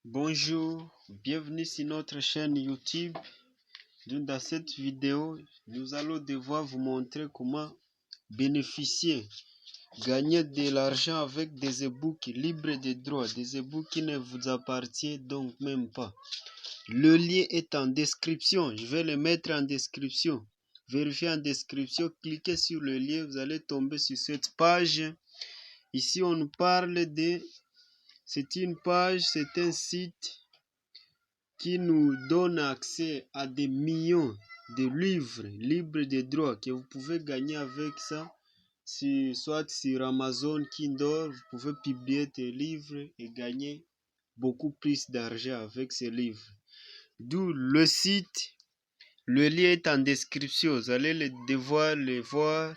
Bonjour, bienvenue sur notre chaîne YouTube. Dans cette vidéo, nous allons devoir vous montrer comment bénéficier, gagner de l'argent avec des e-books libres de droit, des e-books qui ne vous appartiennent donc même pas. Le lien est en description, je vais le mettre en description. Vérifiez en description, cliquez sur le lien, vous allez tomber sur cette page. Ici, on nous parle de... C'est une page, c'est un site qui nous donne accès à des millions de livres libres de droit que vous pouvez gagner avec ça, soit sur Amazon Kindle, vous pouvez publier des livres et gagner beaucoup plus d'argent avec ces livres. D'où le site, le lien est en description, vous allez devoir le voir,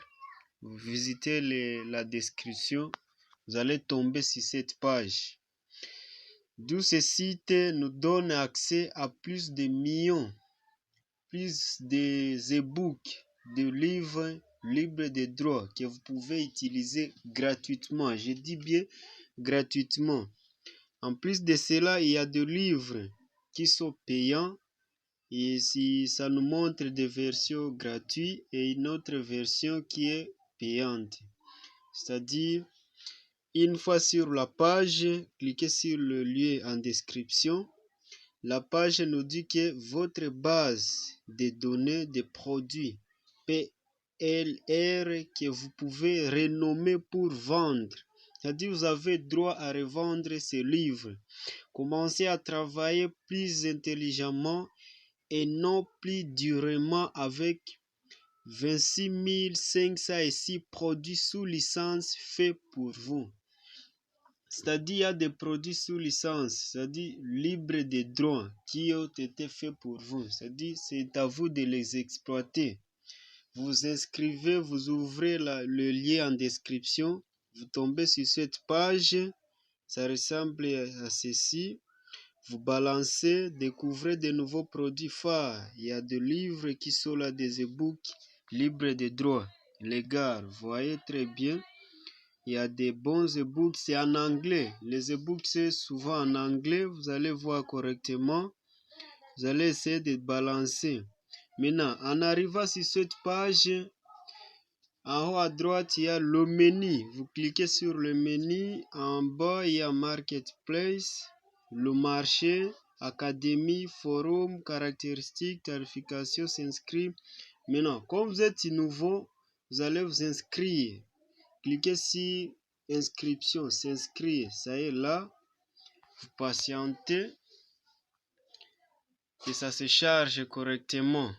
visiter la description, vous allez tomber sur cette page. D'où ce site nous donne accès à plus de millions, plus des e-books, de livres libres de droit que vous pouvez utiliser gratuitement. Je dis bien gratuitement. En plus de cela, il y a des livres qui sont payants. Et si ça nous montre des versions gratuites et une autre version qui est payante. C'est-à-dire, une fois sur la page, cliquez sur le lien en description. La page nous dit que votre base de données de produits PLR que vous pouvez renommer pour vendre. C'est-à-dire vous avez droit à revendre ces livres. Commencez à travailler plus intelligemment et non plus durement avec 26 506 produits sous licence faits pour vous. C'est-à-dire, il y a des produits sous licence, c'est-à-dire libres de droits qui ont été faits pour vous. C'est-à-dire, c'est à vous de les exploiter. Vous inscrivez, vous ouvrez le lien en description, vous tombez sur cette page, ça ressemble à ceci. Vous balancez, découvrez de nouveaux produits phares. Il y a des livres qui sont là, des e-books libres de droits. Les gars, vous voyez très bien. Il y a des bons e-books, c'est en anglais. Les e-books, c'est souvent en anglais. Vous allez voir correctement. Vous allez essayer de balancer. Maintenant, en arrivant sur cette page, en haut à droite, il y a le menu. Vous cliquez sur le menu. En bas, il y a Marketplace, le marché, Académie, Forum, caractéristiques, tarification, s'inscrire. Maintenant, comme vous êtes nouveau, vous allez vous inscrire. Cliquez sur inscription, s'inscrire, ça y est là, vous patientez que ça se charge correctement.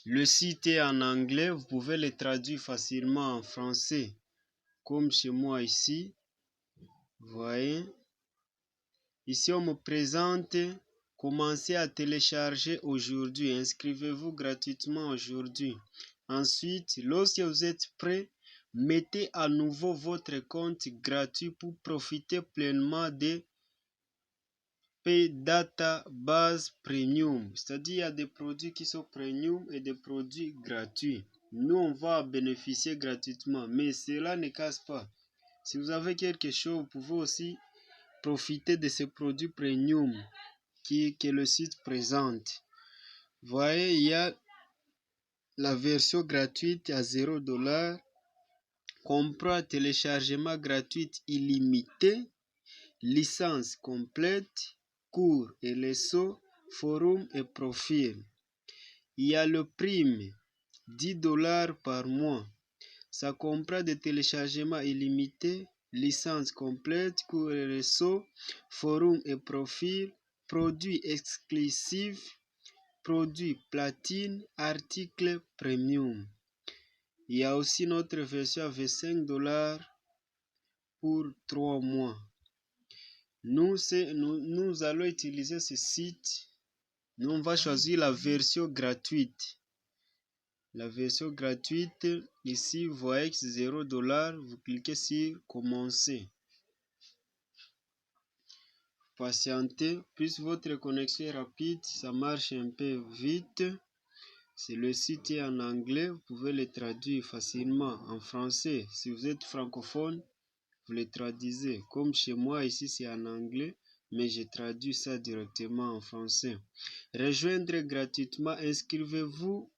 Le site est en anglais, vous pouvez le traduire facilement en français, comme chez moi ici. Vous voyez, ici on me présente, commencez à télécharger aujourd'hui, inscrivez-vous gratuitement aujourd'hui. Ensuite, lorsque vous êtes prêt, mettez à nouveau votre compte gratuit pour profiter pleinement de Database Premium. C'est-à-dire il y a des produits qui sont premium et des produits gratuits. Nous, on va bénéficier gratuitement, mais cela ne casse pas. Si vous avez quelque chose, vous pouvez aussi profiter de ces produits premium que le site présente. Vous voyez, il y a la version gratuite à $0. Comprend téléchargement gratuit illimité, licence complète, cours et leçons, forum et profil. Il y a le prime, $10 par mois. Ça comprend des téléchargements illimités, licence complète, cours et leçons, forum et profil, produits exclusifs, produits platine, articles premium. Il y a aussi notre version avec $5 pour 3 mois. Nous allons utiliser ce site. Nous, on va choisir la version gratuite. La version gratuite, ici, vous voyez que c'est $0. Vous cliquez sur commencer. Patientez, puisque votre connexion est rapide, ça marche un peu vite. Si le site est en anglais, vous pouvez le traduire facilement en français. Si vous êtes francophone, vous le traduisez. Comme chez moi, ici, c'est en anglais. mais je traduis ça directement en français. Rejoindre gratuitement, inscrivez-vous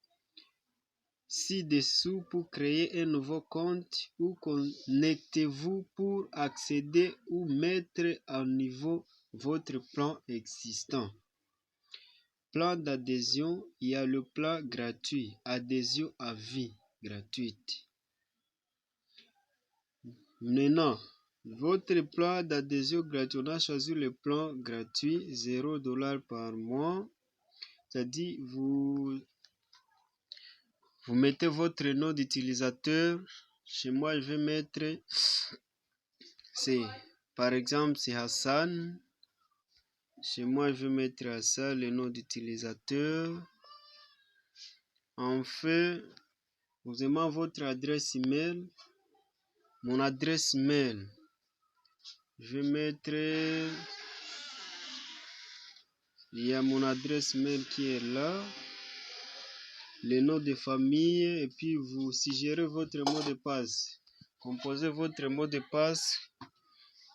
ci-dessous pour créer un nouveau compte ou connectez-vous pour accéder ou mettre à niveau votre plan existant. Plan d'adhésion, il y a le plan gratuit, adhésion à vie gratuite. Maintenant, votre plan d'adhésion gratuit, on a choisi le plan gratuit, $0 par mois. C'est-à-dire, vous mettez votre nom d'utilisateur. Chez moi, je vais mettre, par exemple, c'est Hassan. Chez moi, je vais mettre Hassan, le nom d'utilisateur. Enfin, vous aimez votre adresse email. Mon adresse mail, je vais mettre, il y a mon adresse mail qui est là, le nom de famille, et puis vous suggérez votre mot de passe. Composez votre mot de passe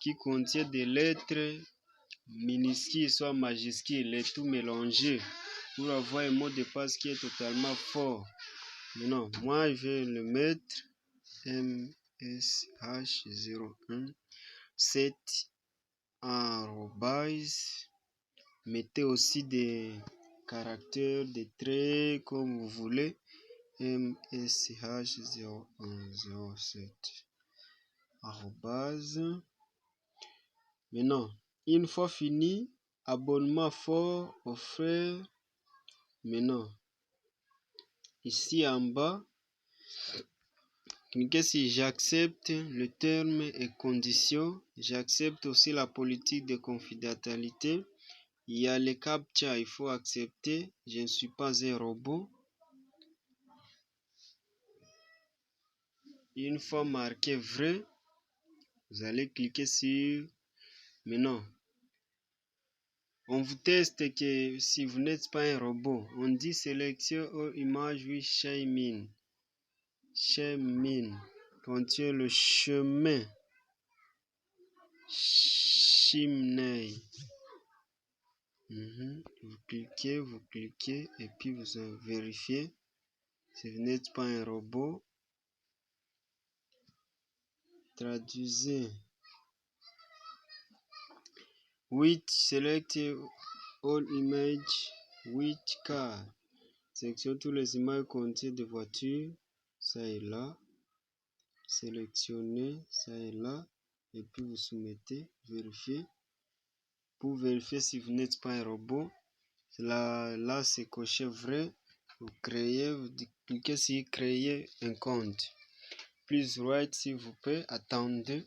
qui contient des lettres minuscules, soit majuscules, les tout mélangés, pour avoir un mot de passe qui est totalement fort. Maintenant, moi je vais le mettre MSH01 7 mettez aussi des caractères, des traits comme vous voulez. MSH0107 Maintenant, une fois fini, abonnement fort offert. Maintenant, ici en bas, cliquez sur j'accepte le terme et conditions. J'accepte aussi la politique de confidentialité. Il y a les captcha, il faut accepter. Je ne suis pas un robot. Une fois marqué vrai, vous allez cliquer sur maintenant. On vous teste que si vous n'êtes pas un robot. On dit sélection ou image, oui, chemin. Chemin contient le chemin. Chimney. Vous cliquez et puis vous vérifiez si vous n'êtes pas un robot. Traduisez. 8 select all image 8 car. Sélectionne tous les images contiennent des voitures. Ça est là. Sélectionnez, ça est là. Et puis vous soumettez, vérifiez. Pour vérifier si vous n'êtes pas un robot. Là c'est coché vrai. Vous cliquez sur créer un compte. Please write s'il vous plaît. Attendez.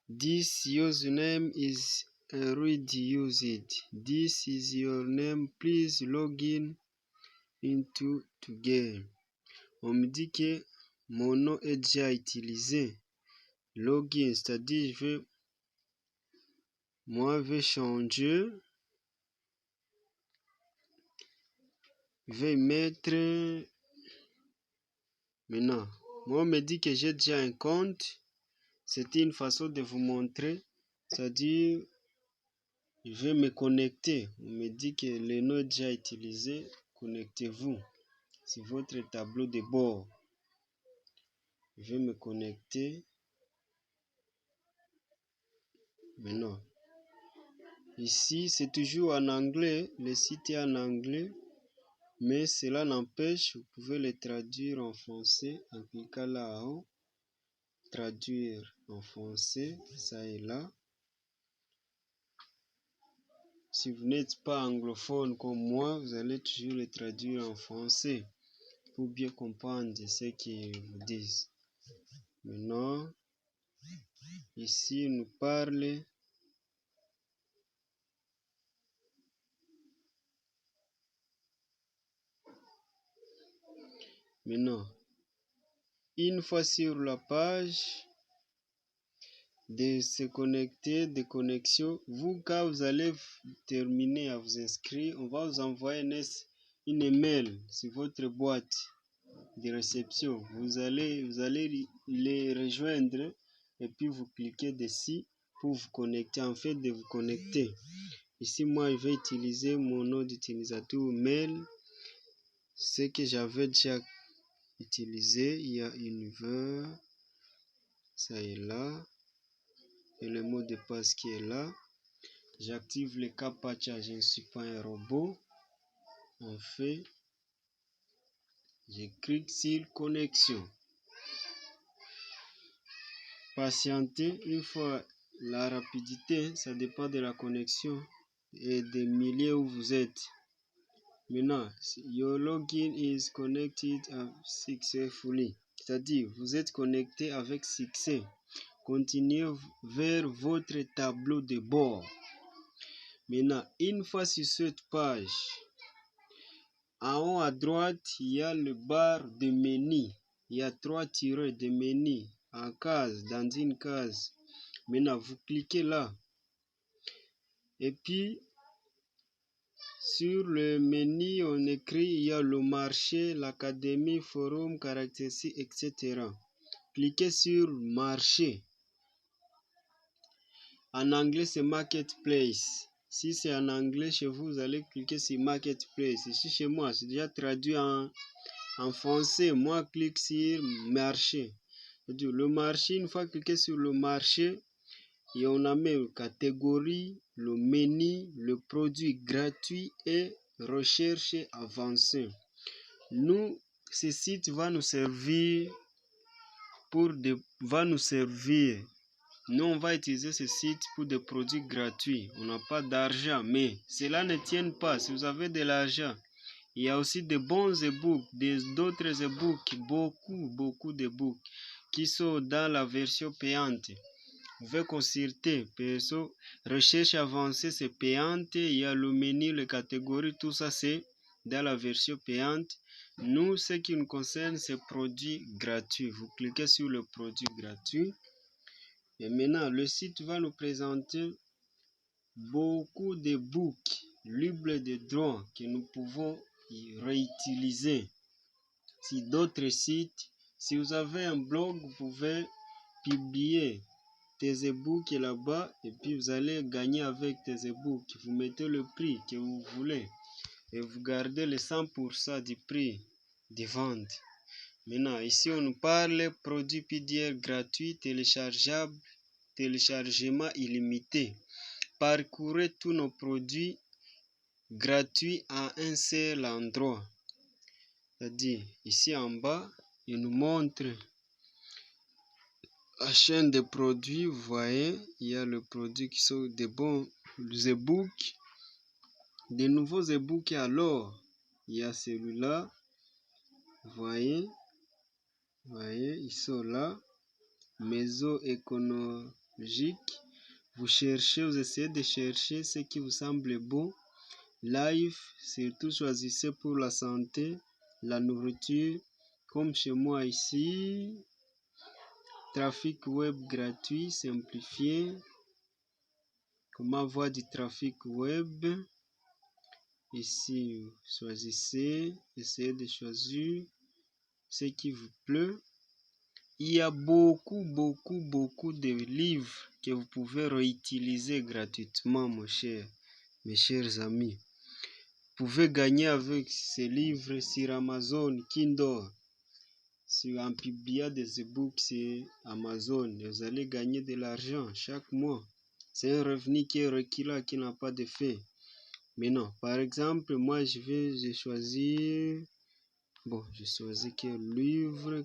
This username is already used. This is your name. Please log in into the game. On me dit que mon nom est déjà utilisé. Login, c'est-à-dire je vais changer. Je vais mettre maintenant. Moi, on me dit que j'ai déjà un compte. C'était une façon de vous montrer. C'est-à-dire, je vais me connecter. On me dit que le nom est déjà utilisé. Connectez-vous. C'est votre tableau de bord. Je vais me connecter. Maintenant. Ici, c'est toujours en anglais. Le site est en anglais. Mais cela n'empêche, vous pouvez le traduire en français en cliquant là-haut. Traduire en français, ça est là. Si vous n'êtes pas anglophone comme moi, vous allez toujours le traduire en français pour bien comprendre ce qu'ils vous disent. Maintenant, ici, il nous parle. Maintenant, une fois sur la page de se connecter, de connexion, quand vous allez terminer à vous inscrire, on va vous envoyer une email sur votre boîte de réception. Vous allez les rejoindre et puis vous cliquez dessus pour vous connecter, en fait de vous connecter. Ici, moi, je vais utiliser mon nom d'utilisateur mail, ce que j'avais déjà utilisé. Il y a univers, ça est là, et le mot de passe qui est là. J'active le CAPTCHA, je ne suis pas un robot. En fait, je clique sur connexion. Patienter, une fois la rapidité, ça dépend de la connexion et des milieux où vous êtes. Maintenant, your login is connected successfully, c'est-à-dire vous êtes connecté avec succès. Continuez vers votre tableau de bord. Maintenant, une fois sur cette page, en haut à droite, il y a le barre de menu. Il y a 3 tirets de menu en case, dans une case. Maintenant, vous cliquez là. Et puis, sur le menu, on écrit, il y a le marché, l'académie, forum, caractéristiques, etc. Cliquez sur marché. En anglais, c'est marketplace. Si c'est en anglais chez vous, vous allez cliquer sur marketplace. Ici, chez moi, c'est déjà traduit en français. Moi, je clique sur marché. Le marché, une fois cliqué sur le marché, et on a même catégorie, le menu, le produit gratuit et recherche avancée. Nous, ce site va nous servir Nous, on va utiliser ce site pour des produits gratuits. On n'a pas d'argent, mais cela ne tient pas. Si vous avez de l'argent, il y a aussi de bons e-books, d'autres e-books, beaucoup d'e-books qui sont dans la version payante. Vous pouvez consulter, perso, recherche avancée, c'est payante. Il y a le menu, les catégories, tout ça, c'est dans la version payante. Nous, ce qui nous concerne, c'est produits gratuits. Vous cliquez sur le produit gratuit. Et maintenant, le site va nous présenter beaucoup de books libres de droits que nous pouvons réutiliser sur d'autres sites. Si vous avez un blog, vous pouvez publier tes e-books là-bas et puis vous allez gagner avec tes e-books. Vous mettez le prix que vous voulez et vous gardez les 100% du prix de vente. Maintenant, ici, on nous parle produit PDF gratuit, téléchargeable, téléchargement illimité. Parcourez tous nos produits gratuits à un seul endroit. C'est-à-dire, ici en bas, il nous montre la chaîne de produits. Vous voyez, il y a le produit qui sont des bons e-books, des nouveaux e-books. Alors, il y a celui-là. Vous voyez, ils sont là. Maison écologique. Vous cherchez, vous essayez de chercher ce qui vous semble bon. Life, surtout choisissez pour la santé, la nourriture, comme chez moi ici. Trafic web gratuit, simplifié. Comment avoir du trafic web. Ici, choisissez, essayez de choisir ce qui vous plaît. Il y a beaucoup de livres que vous pouvez réutiliser gratuitement, mes chers amis. Vous pouvez gagner avec ces livres sur Amazon, Kindle. Si en publiant des e-books sur Amazon, vous allez gagner de l'argent chaque mois. C'est un revenu qui est reculant, qui n'a pas d'effet. Mais non, par exemple, moi je choisis. Bon, je choisis quel livre.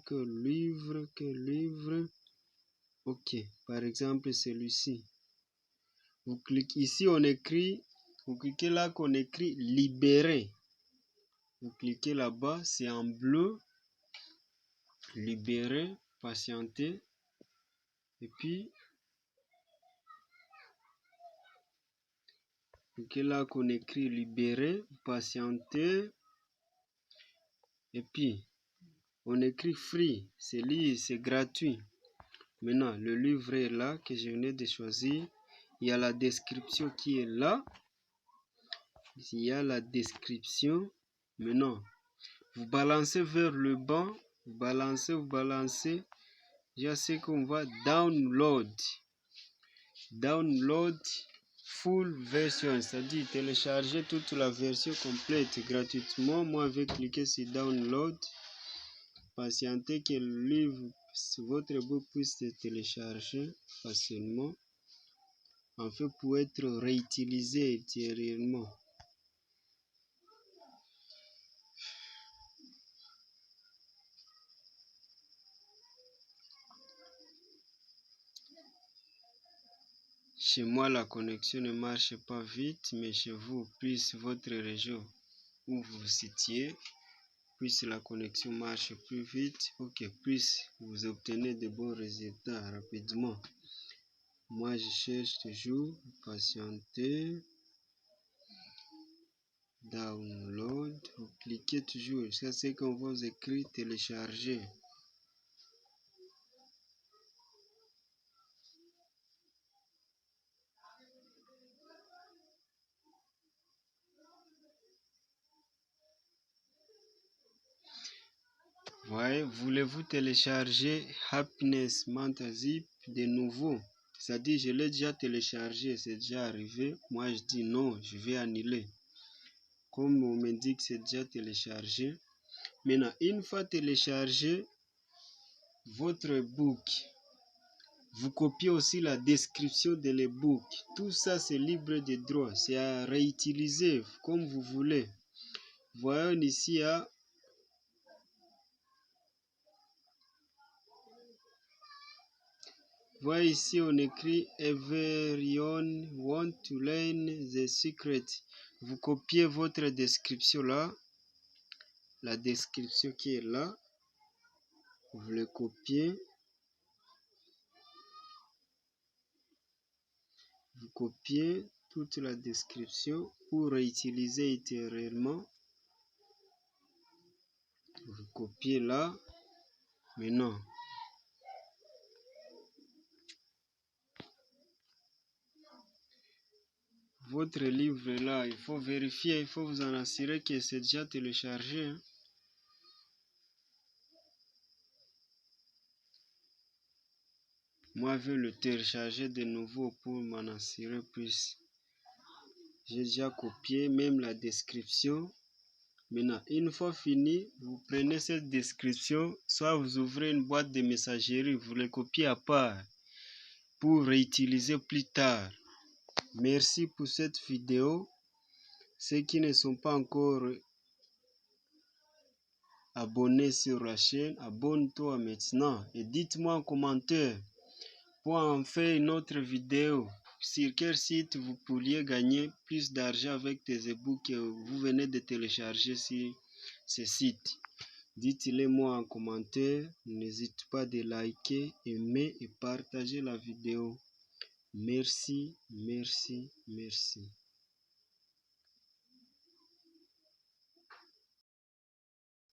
Ok, par exemple, celui-ci. Vous cliquez ici, on écrit, vous cliquez là qu'on écrit libérer. Vous cliquez là-bas, c'est en bleu. Libérer, patienter. Et puis, cliquez là qu'on écrit libérer, patienter. Et puis, on écrit free, c'est gratuit. Maintenant, le livre est là que je venais de choisir. Il y a la description qui est là. Il y a la description. Maintenant, vous balancez vers le bas. Vous balancez. Il y a ce qu'on va download. download full version, c'est-à-dire télécharger toute la version complète gratuitement. Moi, je vais cliquer sur download, patienter que le livre, votre book puisse se télécharger facilement, en fait pour être réutilisé ultérieurement. Chez moi, la connexion ne marche pas vite, mais chez vous, plus votre région où vous vous situez, plus la connexion marche plus vite, ok, plus vous obtenez de bons résultats rapidement. Moi, je cherche toujours, patienter, download, vous cliquez toujours jusqu'à ce qu'on vous écrit télécharger. Voyez, voulez-vous télécharger Happiness Mantra Zip de nouveau? C'est-à-dire, je l'ai déjà téléchargé, c'est déjà arrivé. Moi, je dis non, je vais annuler. Comme on me dit que c'est déjà téléchargé. Maintenant, une fois téléchargé votre book, vous copiez aussi la description de l'ebook. Tout ça, c'est libre de droit. C'est à réutiliser comme vous voulez. Voyons ici à Voyez ici, on écrit Everyone want to learn the secret. Vous copiez votre description là, la description qui est là, vous le copiez, vous copiez toute la description pour réutiliser ultérieurement. Vous copiez là, maintenant. Votre livre est là, il faut vérifier, il faut vous en assurer que c'est déjà téléchargé. Hein. Moi, je vais le télécharger de nouveau pour m'en assurer plus. J'ai déjà copié même la description. Maintenant, une fois fini, vous prenez cette description, soit vous ouvrez une boîte de messagerie, vous le copiez à part pour réutiliser plus tard. Merci pour cette vidéo. Ceux qui ne sont pas encore abonnés sur la chaîne, abonne-toi maintenant et dites-moi en commentaire pour en faire une autre vidéo. Sur quel site vous pourriez gagner plus d'argent avec des ebooks que vous venez de télécharger sur ce site. Dites-le moi en commentaire. N'hésitez pas de liker, aimer et partager la vidéo. Merci, merci, merci.